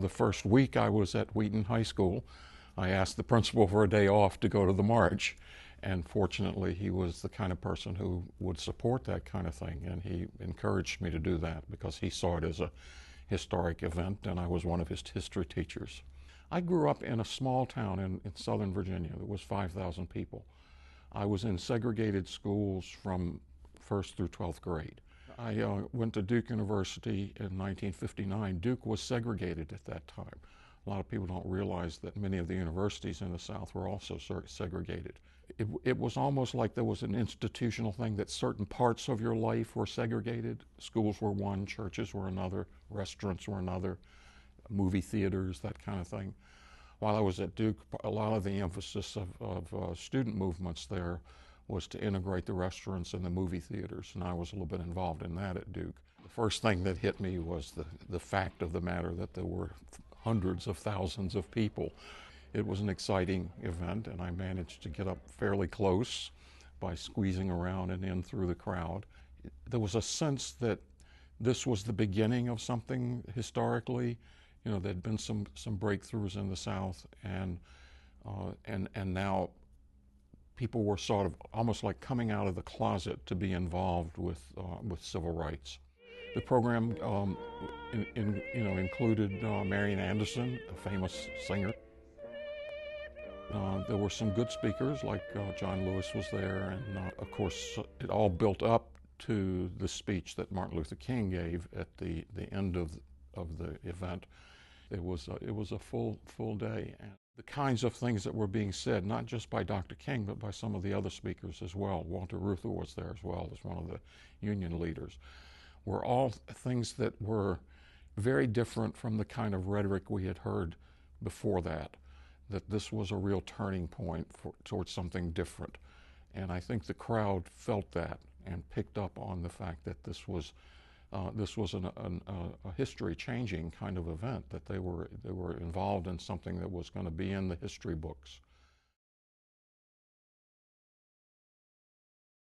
The first week I was at Wheaton High School, I asked the principal for a day off to go to the march. And fortunately, he was the kind of person who would support that kind of thing. And he encouraged me to do that because he saw it as a historic event, and I was one of his history teachers. I grew up in a small town in southern Virginia that was 5,000 people. I was in segregated schools from first through 12th grade. I went to Duke University in 1959. Duke was segregated at that time. A lot of people don't realize that many of the universities in the South were also segregated. It was almost like there was an institutional thing that certain parts of your life were segregated. Schools were one, churches were another, restaurants were another, movie theaters, that kind of thing. While I was at Duke, a lot of the emphasis of student movements there was to integrate the restaurants and the movie theaters, and I was a little bit involved in that at Duke. The first thing that hit me was the fact of the matter that there were hundreds of thousands of people. It was an exciting event, and I managed to get up fairly close by squeezing around and in through the crowd. There was a sense that this was the beginning of something historically. You know, there'd been some breakthroughs in the South, and now people were sort of almost like coming out of the closet to be involved with civil rights. The program included Marian Anderson, a famous singer. There were some good speakers, like John Lewis was there, and of course it all built up to the speech that Martin Luther King gave at the end of the event. It was a full day. And the kinds of things that were being said, not just by Dr. King, but by some of the other speakers as well. Walter Reuther was there as well as one of the union leaders, were all things that were very different from the kind of rhetoric we had heard before that this was a real turning point towards something different. And I think the crowd felt that and picked up on the fact that this was a history-changing kind of event, that they were involved in something that was going to be in the history books.